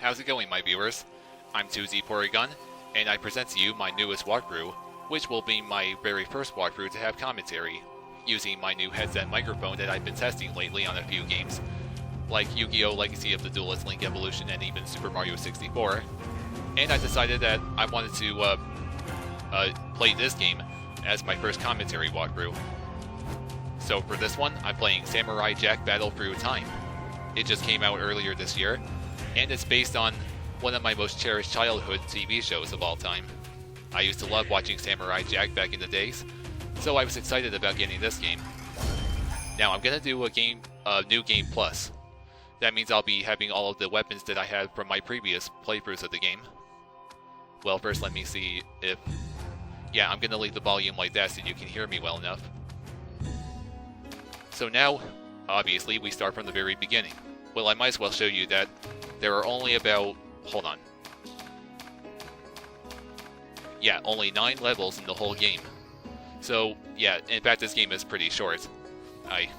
How's it going, my viewers? I'm 2Z Porygon, and I present to you my newest walkthrough, which will be my very first walkthrough to have commentary, using my new headset microphone that I've been testing lately on a few games, like Yu-Gi-Oh! Legacy of the Duelist Link Evolution and even Super Mario 64, and I decided that I wanted to play this game as my first commentary walkthrough. So for this one, I'm playing Samurai Jack Battle Through Time. It just came out earlier this year, and it's based on one of my most cherished childhood TV shows of all time. I used to love watching Samurai Jack back in the days, so I was excited about getting this game. Now I'm gonna do a new game plus. That means I'll be having all of the weapons that I had from my previous playthroughs of the game. Well, first let me see if... Yeah, I'm gonna leave the volume like that so you can hear me well enough. So now, obviously, we start from the very beginning. Well, I might as well show you that there are only about... Hold on. Yeah, only 9 levels in the whole game. So, yeah, in fact, this game is pretty short. I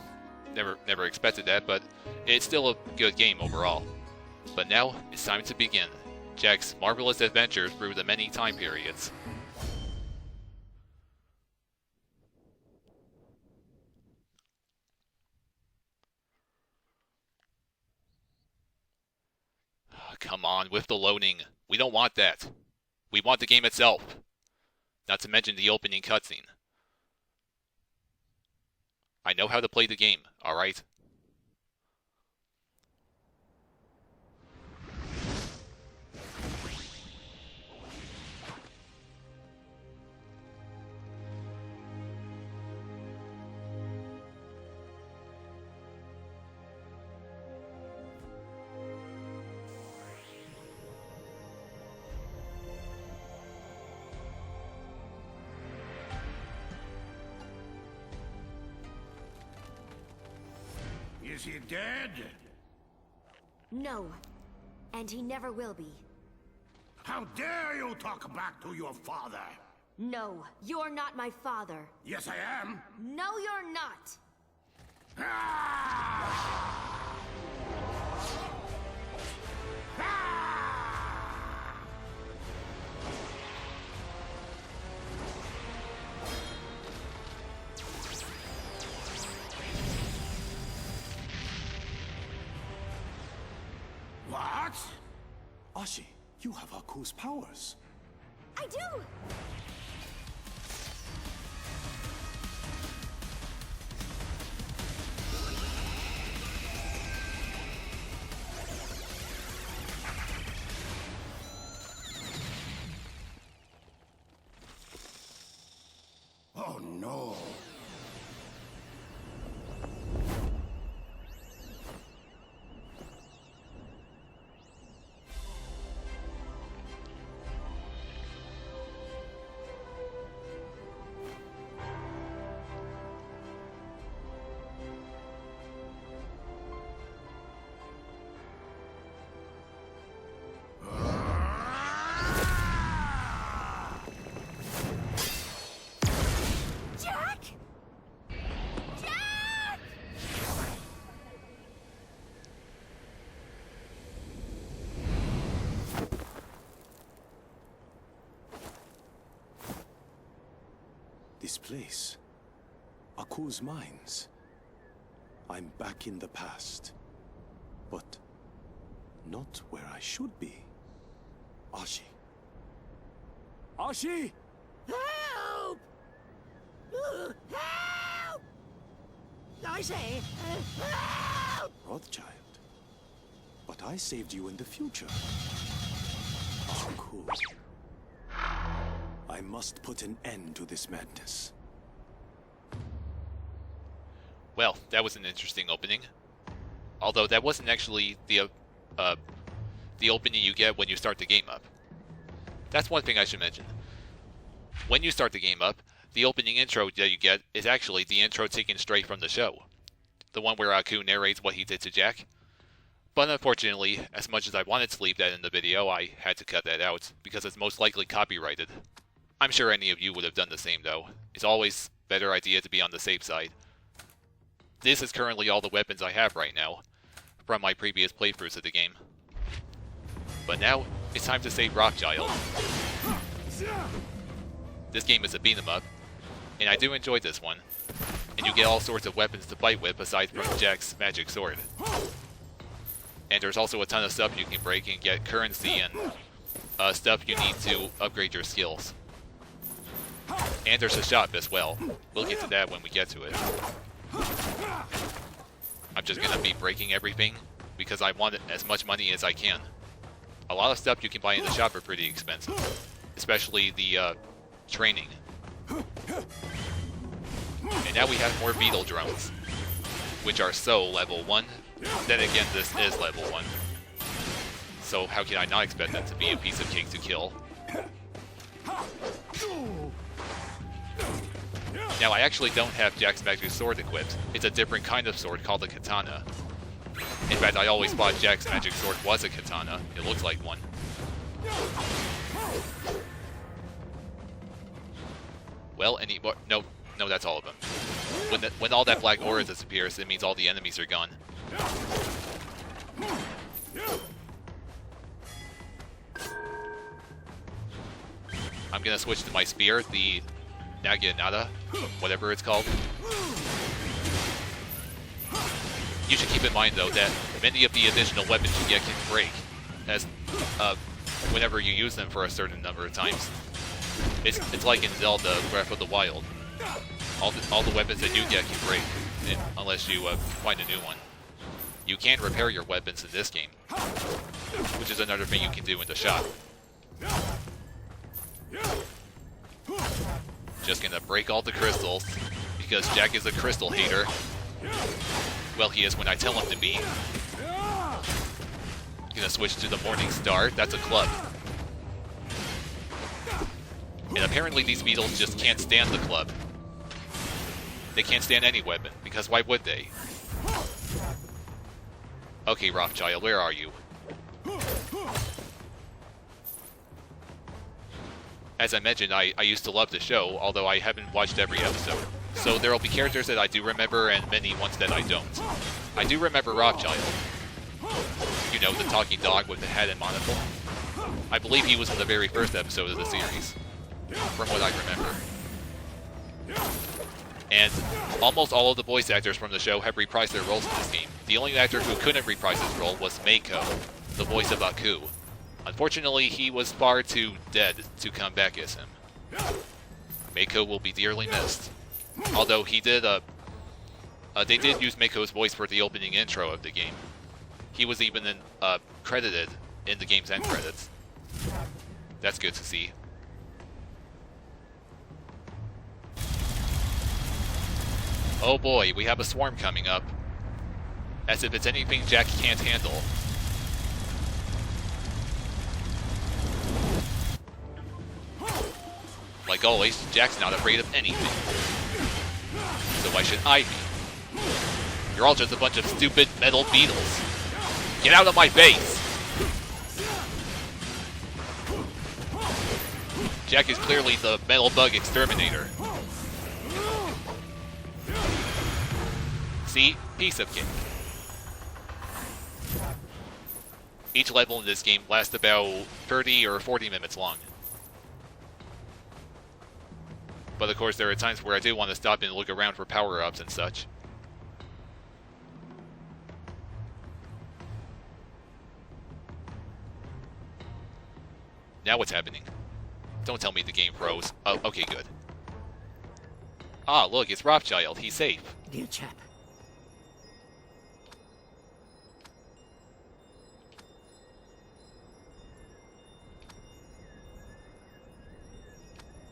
never expected that, but it's still a good game overall. But now, it's time to begin Jack's marvelous adventure through the many time periods. Come on, with the loading. We don't want that. We want the game itself. Not to mention the opening cutscene. I know how to play the game, alright? Is he dead? No, and he never will be. How dare you talk back to your father? No, you're not my father. Yes, I am. No, you're not. Ah! Ah! What? Ashi, you have Aku's powers. I do! Oh no. Jack! Jack! This place, Aku's mines. I'm back in the past, but not where I should be. Ashi. Ashi! Help! Help! I say, help! Rothschild. But I saved you in the future. Aku. I must put an end to this madness. Well, that was an interesting opening. Although that wasn't actually the opening you get when you start the game up. That's one thing I should mention. When you start the game up, the opening intro that you get is actually the intro taken straight from the show. The one where Aku narrates what he did to Jack. But unfortunately, as much as I wanted to leave that in the video, I had to cut that out, because it's most likely copyrighted. I'm sure any of you would have done the same though. It's always a better idea to be on the safe side. This is currently all the weapons I have right now, from my previous playthroughs of the game. But now, it's time to save Rothschild. This game is a beat 'em up, and I do enjoy this one. And you get all sorts of weapons to fight with aside from Jack's magic sword. And there's also a ton of stuff you can break and get currency and stuff you need to upgrade your skills. And there's a shop as well. We'll get to that when we get to it. I'm just gonna be breaking everything because I want as much money as I can. A lot of stuff you can buy in the shop are pretty expensive, especially the training. And now we have more beetle drones, which are so level 1. Then again, this is level 1. So how can I not expect that to be a piece of cake to kill? Now I actually don't have Jack's magic sword equipped. It's a different kind of sword called a katana. In fact, I always thought Jack's magic sword was a katana. It looks like one. Well, any more? No, that's all of them. When all that black aura disappears, it means all the enemies are gone. I'm gonna switch to my spear, the Naginata, whatever it's called. You should keep in mind, though, that many of the additional weapons you get can break, as whenever you use them for a certain number of times. It's like in Zelda Breath of the Wild. All the weapons that you get can break, unless you find a new one. You can repair your weapons in this game, which is another thing you can do in the shop. Just gonna break all the crystals, because Jack is a crystal hater. Well, he is when I tell him to be. Gonna switch to the Morning Star. That's a club. And apparently these beetles just can't stand the club. They can't stand any weapon, because why would they? Okay, Rothschild, where are you? As I mentioned, I used to love the show, although I haven't watched every episode. So there will be characters that I do remember and many ones that I don't. I do remember Rothschild. You know, the talking dog with the hat and monocle. I believe he was in the very first episode of the series, from what I remember. And almost all of the voice actors from the show have reprised their roles in this game. The only actor who couldn't reprise his role was Mako, the voice of Aku. Unfortunately, he was far too dead to come back as him. Mako will be dearly missed. Although he did, they did use Mako's voice for the opening intro of the game. He was even credited in the game's end credits. That's good to see. Oh boy, we have a swarm coming up. As if it's anything Jack can't handle. Like always, Jack's not afraid of anything. So why should I be? You're all just a bunch of stupid metal beetles. Get out of my base! Jack is clearly the metal bug exterminator. See? Piece of cake. Each level in this game lasts about 30 or 40 minutes long. But of course there are times where I do want to stop and look around for power-ups and such. Now what's happening? Don't tell me the game froze. Oh, okay, good. Ah, look, it's Rothschild. He's safe. Dear chap.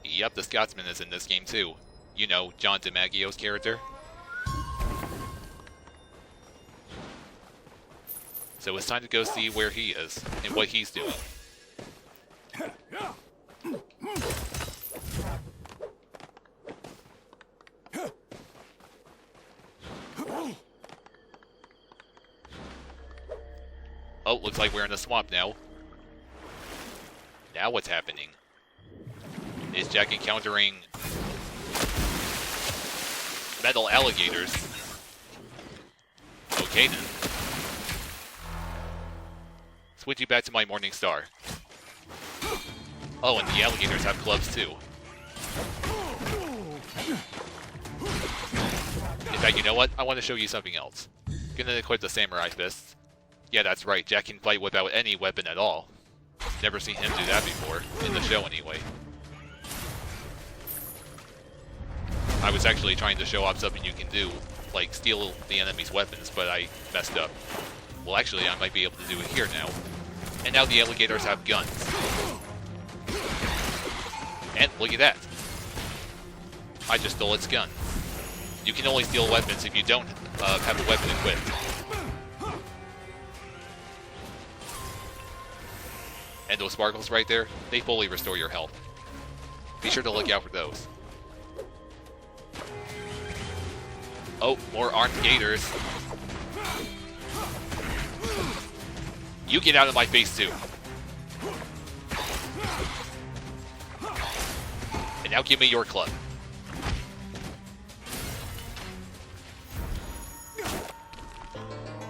Yep, the Scotsman is in this game too. You know, John DiMaggio's character. So it's time to go see where he is and what he's doing. Oh, looks like we're in the swamp now. Now what's happening? Is Jack encountering metal alligators? Okay then. switching back to my Morning Star. Oh, and the alligators have clubs too. In fact, you know what? I want to show you something else. Gonna equip the Samurai Fists. Yeah, that's right, Jack can fight without any weapon at all. Never seen him do that before, in the show anyway. I was actually trying to show off something you can do, like steal the enemy's weapons, but I messed up. Well, actually, I might be able to do it here now. And now the alligators have guns. And look at that. I just stole its gun. You can only steal weapons if you don't have a weapon equipped. And those sparkles right there, they fully restore your health. Be sure to look out for those. Oh, more armed gators. You get out of my face too. And now give me your club.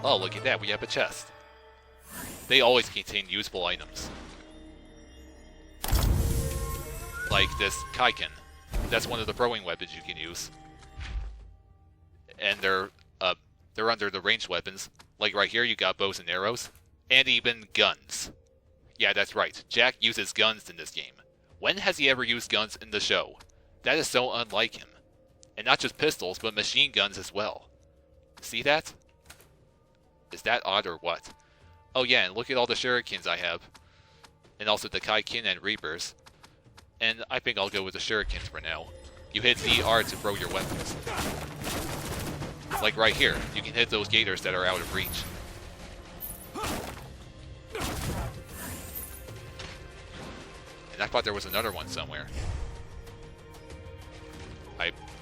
Oh, look at that, we have a chest. They always contain useful items. Like this Kaiken. That's one of the throwing weapons you can use. And they're under the ranged weapons. Like right here, you got bows and arrows. And even guns. Yeah, that's right. Jack uses guns in this game. When has he ever used guns in the show? That is so unlike him. And not just pistols, but machine guns as well. See that? Is that odd or what? Oh yeah, and look at all the shurikens I have. And also the Kaiken and Reapers. And I think I'll go with the shurikens for now. You hit ZR to throw your weapons. Like right here, you can hit those gators that are out of reach. And I thought there was another one somewhere.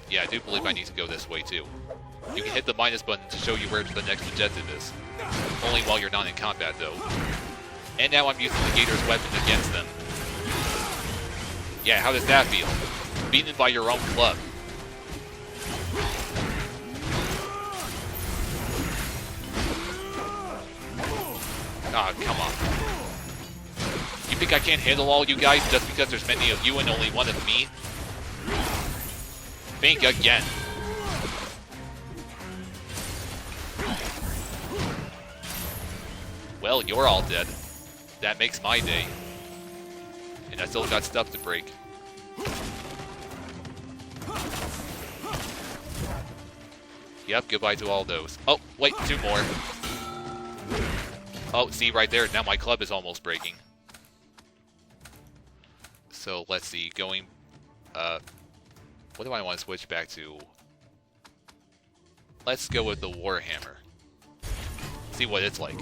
Yeah, I do believe I need to go this way too. You can hit the minus button to show you where the next objective is. Only while you're not in combat though. And now I'm using the gator's weapon against them. Yeah, how does that feel? Beaten by your own club. Ah, come on. You think I can't handle all you guys just because there's many of you and only one of me? Think again. Well, you're all dead. That makes my day. And I still got stuff to break. Yep, goodbye to all those. Oh, wait, two more. Oh, see right there, now my club is almost breaking. So, let's see, going... what do I want to switch back to? Let's go with the Warhammer. See what it's like.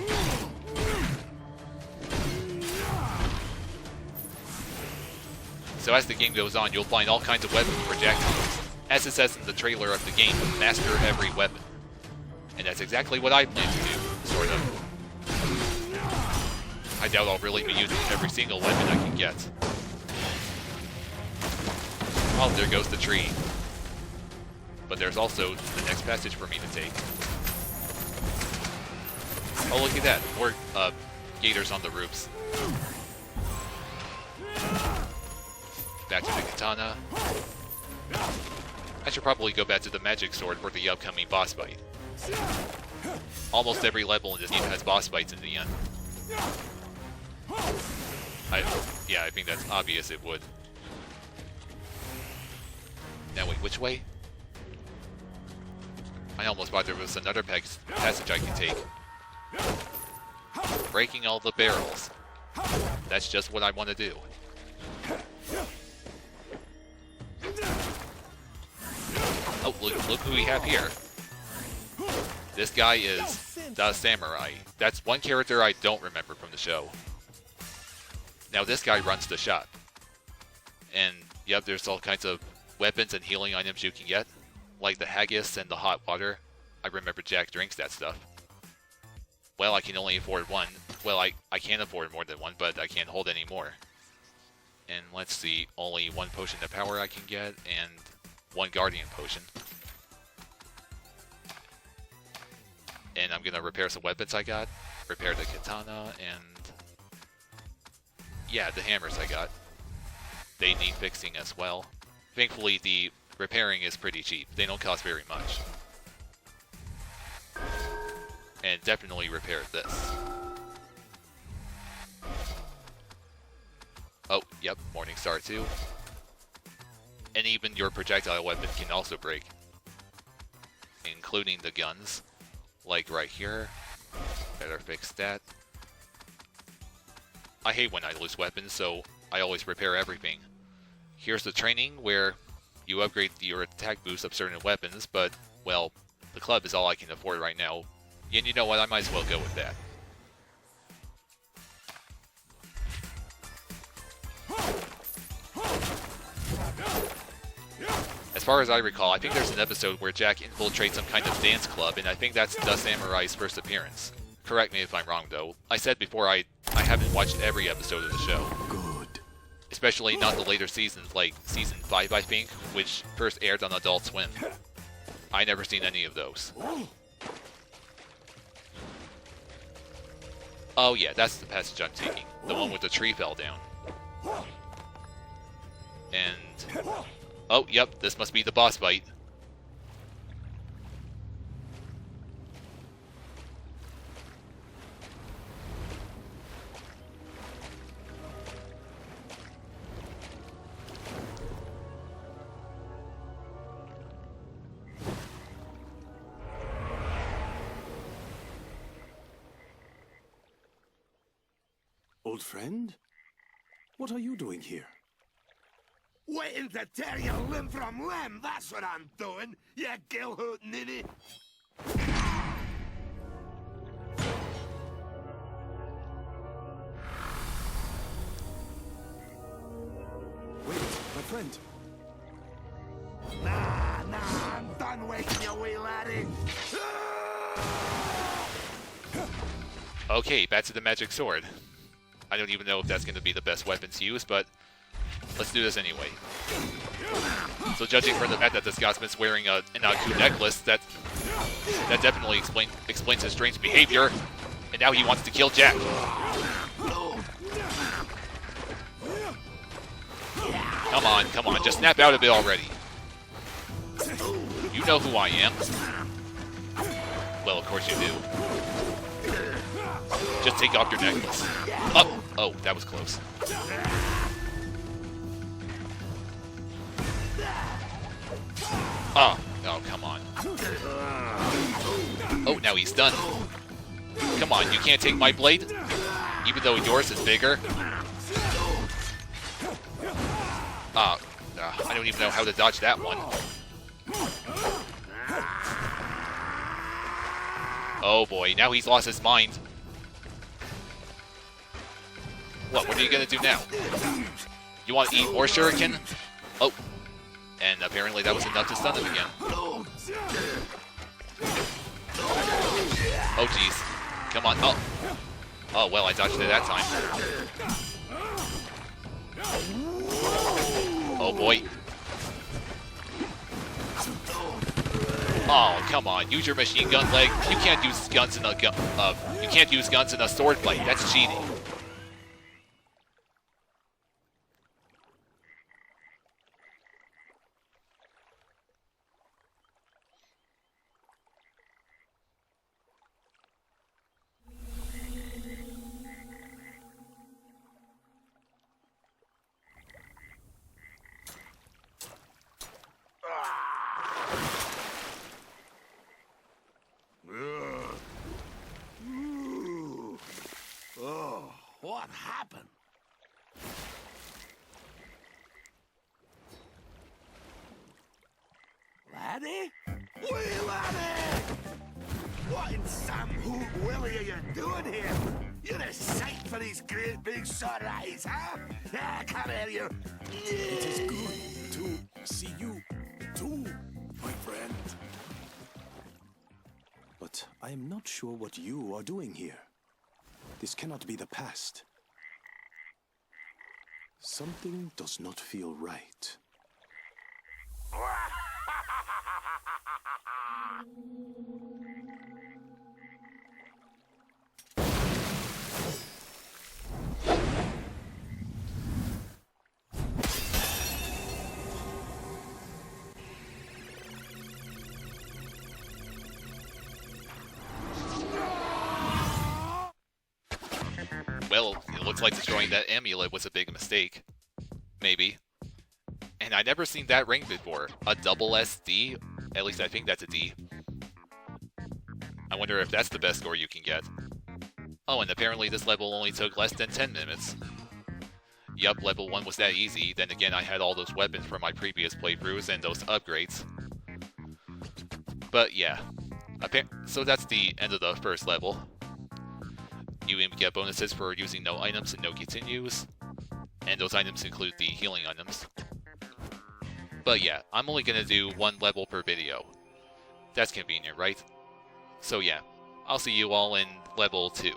So as the game goes on, you'll find all kinds of weapons for Jack to use. As it says in the trailer of the game, master every weapon. And that's exactly what I plan to do, sort of. I doubt I'll really be using every single weapon I can get. Oh, there goes the tree. But there's also the next passage for me to take. Oh, look at that. More gators on the roofs. Back to the katana. I should probably go back to the magic sword for the upcoming boss fight. Almost every level in this game has boss fights in the end. Yeah, I think that's obvious it would. Now wait, which way? I almost thought there was another passage I could take. Breaking all the barrels. That's just what I want to do. Oh, look who we have here. This guy is the samurai. That's one character I don't remember from the show. Now this guy runs the shop. And yep, there's all kinds of weapons and healing items you can get. Like the haggis and the hot water. I remember Jack drinks that stuff. Well, I can only afford one. Well, I can afford more than one, but I can't hold any more. And let's see, only one potion of power I can get, and one guardian potion. And I'm gonna repair some weapons I got. Repair the katana, and yeah, the hammers I got. They need fixing as well. Thankfully, the repairing is pretty cheap. They don't cost very much. And definitely repair this. Oh, yep, Morning Star 2. And even your projectile weapon can also break. Including the guns. Like right here. Better fix that. I hate when I lose weapons, so I always repair everything. Here's the training where you upgrade your attack boost of certain weapons, but, well, the club is all I can afford right now. And you know what, I might as well go with that. As far as I recall, I think there's an episode where Jack infiltrates some kind of dance club, and I think that's the Samurai's first appearance. Correct me if I'm wrong, though. I said before I haven't watched every episode of the show. Good. Especially not the later seasons, like Season 5, I think, which first aired on Adult Swim. I never seen any of those. Oh yeah, that's the passage I'm taking. The one with the tree fell down. And... oh, yep, this must be the boss fight. Old friend? What are you doing here? Waiting to tear you limb from limb, that's what I'm doing, you gill-hoot ninny. Wait, my friend. Nah, I'm done waiting, you wee laddie. Okay, back to the magic sword. I don't even know if that's going to be the best weapon to use, but let's do this anyway. So judging from the fact that the Scotsman's wearing an Aku necklace, that definitely explains his strange behavior. And now he wants to kill Jack. Come on, just snap out of it already. You know who I am. Well, of course you do. Just take off your necklace. Oh, that was close. Oh, come on. Oh, now he's done. Come on, you can't take my blade? Even though yours is bigger? I don't even know how to dodge that one. Oh boy, now he's lost his mind. What are you gonna do now? You want to eat more shuriken? Oh. And apparently that was enough to stun him again. Oh jeez. Come on. Oh well, I dodged it that time. Oh boy. Oh, come on. Use your machine gun leg. You can't use guns in a sword fight. That's cheating. What happened? Laddie? Wee laddie! What in some hoot willy are you doing here? You're a sight for these great big sore eyes, huh? Ah, come here, you. It is good to see you too, my friend. But I am not sure what you are doing here. This cannot be the past. Something does not feel right. well, it looks like destroying that amulet was a big mistake. Maybe. And I never seen that ring before. A double SD? At least I think that's a D. I wonder if that's the best score you can get. Oh, and apparently this level only took less than 10 minutes. Yup, level 1 was that easy. Then again, I had all those weapons from my previous playthroughs and those upgrades. But yeah. So that's the end of the first level. You even get bonuses for using no items and no continues. And those items include the healing items. But yeah, I'm only gonna do one level per video. That's convenient, right? So yeah, I'll see you all in level 2.